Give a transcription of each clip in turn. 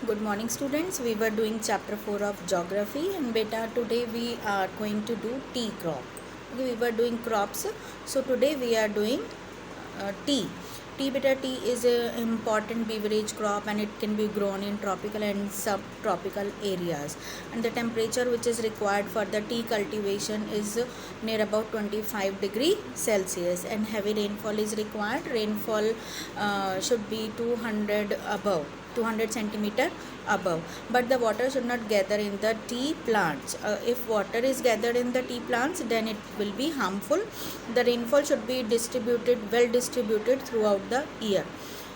Good morning students. We were doing chapter 4 of geography and beta today we are going to do tea crop. Okay, we were doing crops. So today we are doing tea. Tea is an important beverage crop and it can be grown in tropical and subtropical areas. And the temperature which is required for the tea cultivation is near about 25 degree Celsius and heavy rainfall is required. Rainfall should be 200 centimeter above, but the water should not gather in the tea plants. If water is gathered in the tea plants, then it will be harmful. The rainfall should be well distributed throughout the year.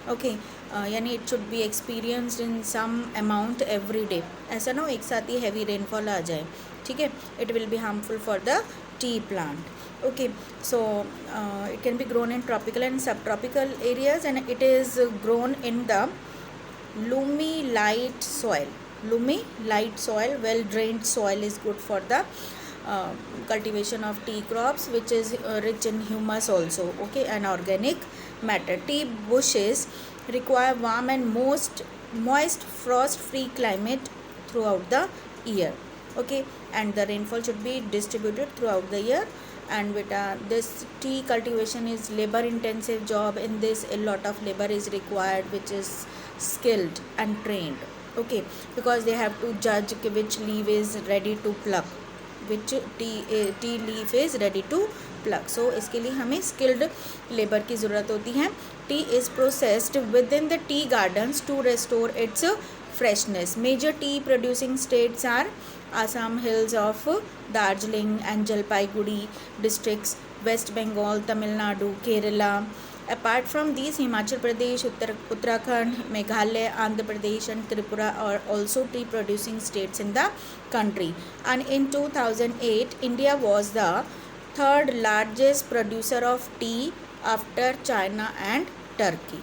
Okay, यानी it should be experienced in some amount every day. ऐसा ना हो एक साथ ही heavy rainfall आ जाए, ठीक है. It will be harmful for the tea plant. Okay, so it can be grown in tropical and subtropical areas and it is grown in the loamy light soil. Well drained soil is good for the cultivation of tea crops, which is rich in humus also. Okay, and organic matter. Tea bushes require warm and moist frost free climate throughout the year. Okay, and the rainfall should be distributed throughout the year. And this tea cultivation is labor intensive job. In this a lot of labor is required, which is skilled and trained. Okay, because they have to judge which leaf is ready to pluck, which tea leaf is ready to pluck. So इसके लिए हमें skilled labor की ज़रूरत होती है. Tea is processed within the tea gardens to restore its freshness. Major tea producing states are Assam hills of Darjeeling and Jalpaiguri districts, West Bengal, Tamil Nadu, Kerala. Apart from these, Himachal Pradesh, Uttarakhand, Meghalaya, Andhra Pradesh and Tripura are also tea producing states in the country. And in 2008, India was the third largest producer of tea after China and Turkey.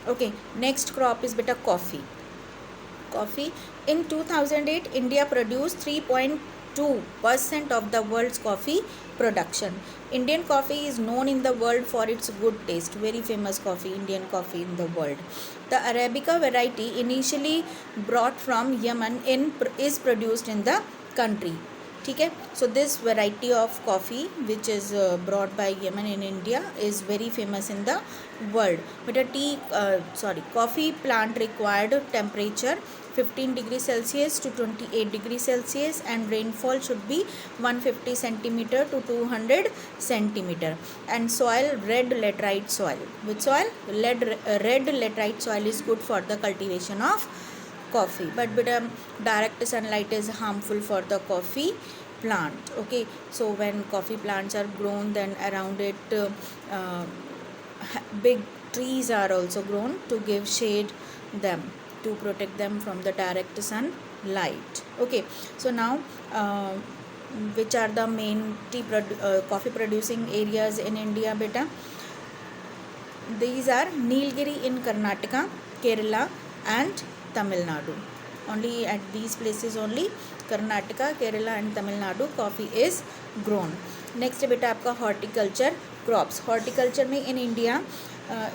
Okay, next crop is beta coffee. In 2008, India produced 3.2% of the world's coffee production. Indian coffee is known in the world for its good taste. Very famous coffee, Indian coffee in the world. The Arabica variety, initially brought from Yemen, is produced in the country. ठीक है. So this variety of coffee which is brought by Yemen in India is very famous in the world. But coffee plant required temperature 15 degree Celsius to 28 degree Celsius and rainfall should be 150 centimeter to 200 centimeter. And soil, red laterite soil. Which soil? Red laterite soil is good for the cultivation of coffee, but direct sunlight is harmful for the coffee plant. Okay, so when coffee plants are grown, then around it big trees are also grown to give shade them, to protect them from the direct sunlight. Okay, so now which are the main coffee producing areas in India beta? These are Nilgiri in Karnataka, Kerala and Tamil Nadu. Only at these places only, Karnataka, Kerala and Tamil Nadu, coffee is grown. Next बेटा आपका horticulture crops. Horticulture में in India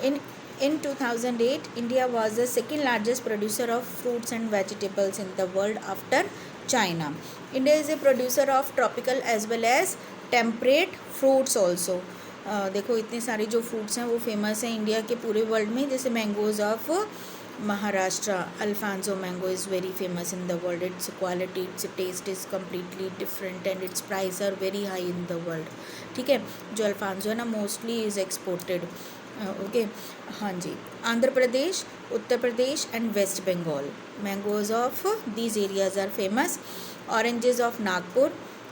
in 2008, India was the second largest producer of fruits and vegetables in the world after China. India is a producer of tropical as well as temperate fruits also. देखो इतने सारे जो fruits हैं वो famous हैं India के पूरे world में. जैसे mangoes of Maharashtra, Alfonso mango is very famous in the world. Its quality, its taste is completely different and its price are very high in the world. ठीक है, जो अल्फांसो है ना मोस्टली इज एक्सपोर्टेड. ओके, हाँ जी. Andhra Pradesh, Uttar Pradesh and West Bengal, mangoes of these areas are famous. Oranges of Nagpur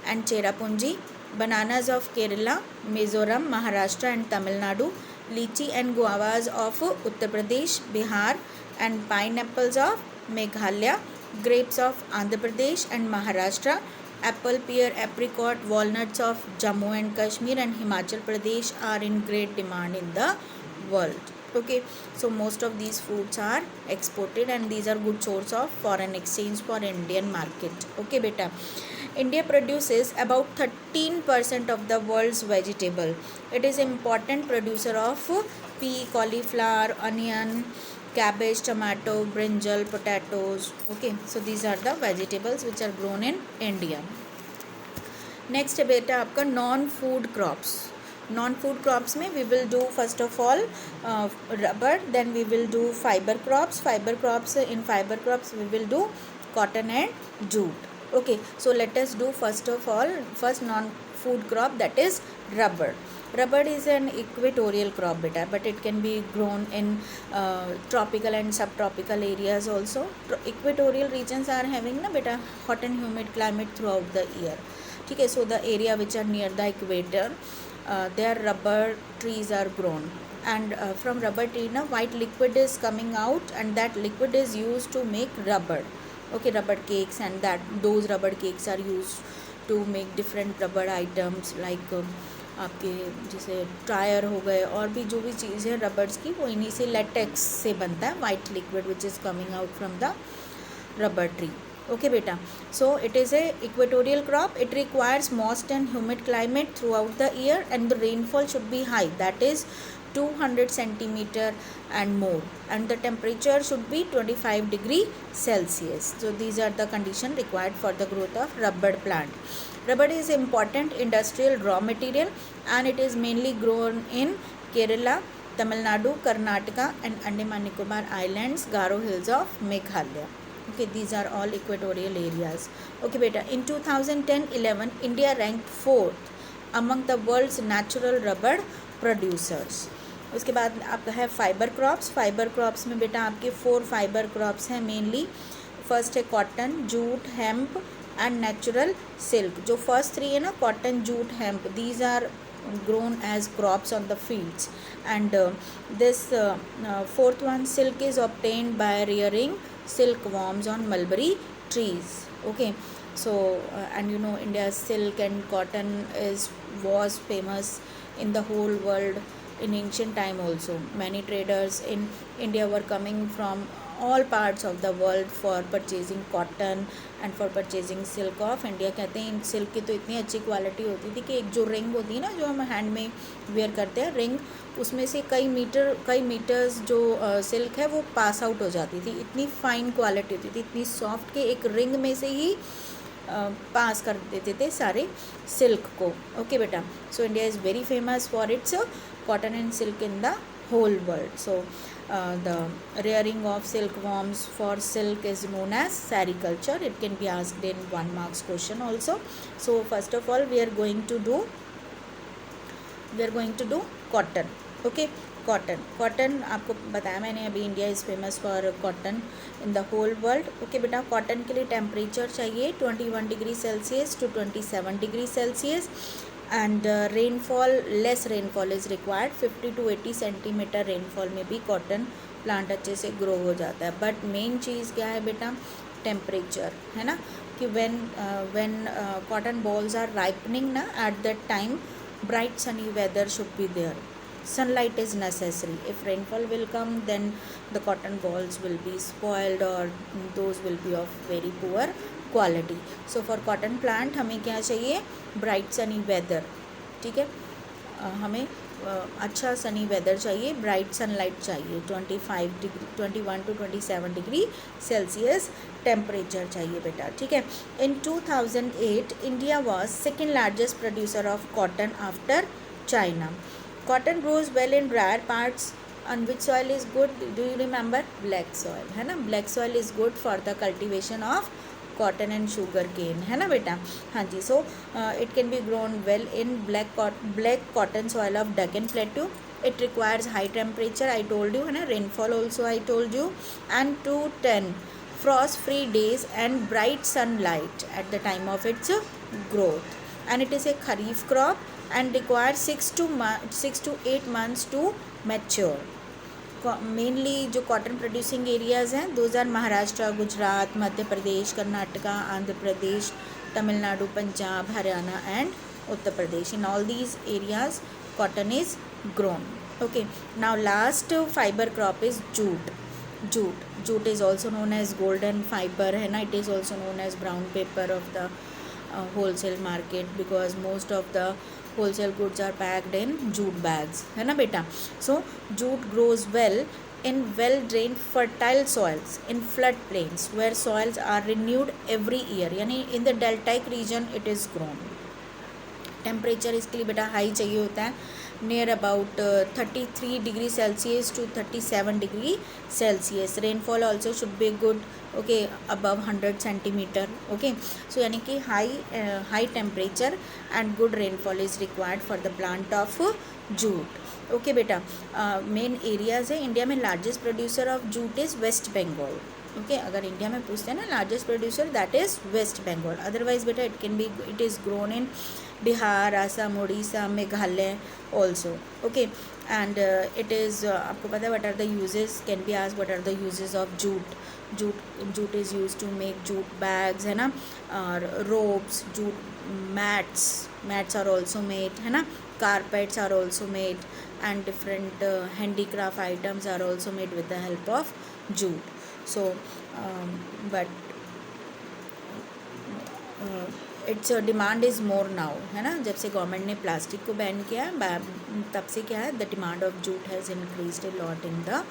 and Cherrapunji, bananas of Kerala, Mizoram, Maharashtra and Tamil Nadu, lychee and guavas of Uttar Pradesh, Bihar and pineapples of Meghalaya, grapes of Andhra Pradesh and Maharashtra, apple, pear, apricot, walnuts of Jammu and Kashmir and Himachal Pradesh are in great demand in the world. Okay, so most of these fruits are exported and these are good source of foreign exchange for Indian market. Okay beta, India produces about 13% of the world's vegetable. It is important producer of pea, cauliflower, onion, cabbage, tomato, brinjal, potatoes. Okay, so these are the vegetables which are grown in India. Next है बेटा आपका non food crops. Non food crops में we will do first of all rubber, then we will do fibre crops. Fibre crops, in fibre crops we will do cotton and jute. okay, so let us do first of all first non food crop, that is rubber. Rubber is an equatorial crop beta, but it can be grown in tropical and subtropical areas also. Equatorial regions are having na beta hot and humid climate throughout the year. ठीक है, so the area which are near the equator, their rubber trees are grown, and from rubber tree na white liquid is coming out, and that liquid is used to make rubber. Okay, rubber cakes, and that those rubber cakes are used to make different rubber items like आपके जैसे tyre हो गए, और भी जो भी चीज़ है rubbers की, वो इन्हीं से लेटेक्स से बनता है, white liquid which is coming out from the rubber tree. Okay beta, so it is a equatorial crop. It requires moist and humid climate throughout the year, and the rainfall should be high, that is 200 centimeter and more, and the temperature should be 25 degree Celsius. So these are the conditions required for the growth of rubber plant. Rubber is important industrial raw material, and it is mainly grown in Kerala, Tamil Nadu, Karnataka and Andaman Nicobar Islands, Garo Hills of Meghalaya. Okay, these are all equatorial areas. Okay beta, in 2010-11 India ranked 4th among the world's natural rubber producers. उसके बाद आपका है fibre crops. Fibre crops में बेटा आपके 4 fibre crops हैं mainly. First है cotton, jute, hemp and natural silk. जो फर्स्ट 3 है ना, cotton, jute, hemp, these are grown as crops on the fields, and this fourth one, silk, is obtained by rearing silkworms on mulberry trees. Okay, so and you know India's silk and cotton was famous in the whole world in ancient time also. Many traders in India were coming from all parts of the world for purchasing cotton and for purchasing silk of India. कहते हैं silk की तो इतनी अच्छी quality होती थी कि एक जो रिंग होती है ना, जो हम हैंड में वेयर करते हैं रिंग, उसमें से कई मीटर्स जो सिल्क है वो पास आउट हो जाती थी. इतनी फाइन क्वालिटी होती थी, इतनी सॉफ्ट कि एक रिंग में से ही पास कर देते थे सारे सिल्क को. ओके बेटा, so India is very famous for its cotton and silk in the whole world. So the rearing of silkworms for silk is known as sericulture. It can be asked in 1 marks question also. So first of all we are going to do cotton. Okay, cotton आपको बताया मैंने अभी, India is famous for cotton in the whole world. Okay बेटा, cotton के लिए temperature चाहिए 21 degree Celsius to 27 degree Celsius, and rainfall, less rainfall is required. 50 to 80 centimetre rainfall में भी कॉटन प्लांट अच्छे से ग्रो हो जाता है. बट मेन चीज़ क्या है बेटा, टेम्परेचर है ना, कि when cotton balls are ripening ना, at that time bright sunny weather should be there. Sunlight is necessary. If rainfall will come, then the cotton balls will be spoiled, or those will be of very poor quality. So for cotton plant हमें क्या चाहिए, bright sunny weather. ठीक है, हमें अच्छा sunny weather चाहिए, bright sunlight चाहिए, 21 to 27 degree Celsius temperature चाहिए बेटा. ठीक है. इन 2008 India was second largest producer of cotton after China. Cotton grows well in drier parts. On which soil is good? Do you remember? Black soil है ना. Black soil is good for the cultivation of cotton and sugar cane है ना बेटा. हाँ जी. So it can be grown well in black cotton soil of Deccan Plateau. It requires high temperature, I told you है ना. Rainfall also I told you, and 210 frost free days and bright sunlight at the time of its growth. And it is a kharif crop and requires 6 to 8 months to mature. Mainly जो cotton producing areas हैं, those are Maharashtra, Gujarat, Madhya Pradesh, Karnataka, Andhra Pradesh, Tamil Nadu, Punjab, Haryana and Uttar Pradesh. In all these areas cotton is grown. Okay, now last fibre crop is jute is also known as golden fibre है ना. It is also known as brown paper of the wholesale market, because most of the wholesale goods are packed in jute bags है ना बेटा. So jute grows well in well drained fertile soils, in flood plains where soils are renewed every year, यानी in the deltaic region it is grown. Temperature इसके लिए बेटा high चाहिए होता है, near about 33 degree Celsius to 37 degree Celsius. Rainfall also should be good, okay, above 100 centimetre. Okay, so यानी कि high temperature and good rainfall is required for the plant of jute. Okay बेटा, main areas है India में. Largest producer of jute is waste Bengal. Okay, अगर India में पूछते हैं ना largest producer, that is waste Bengal. Otherwise बेटा it is grown in Bihar, Assam, Orissa, Meghalaya also. Okay, and it is, आपको पता है what are the uses, can be asked what are the uses of jute. Jute is use to make jute bags, है ना, और ropes, jute mats are also made, है ना, carpets are also made, and different handicraft items are also made with the help of jute. So but it's demand is more now, है ना. जब से government ने प्लास्टिक को ban किया है, तब से क्या है, the demand of jute has increased a lot in the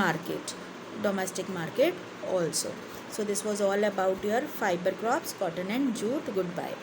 market, domestic market also. So this was all about your fiber crops, cotton and jute. Goodbye.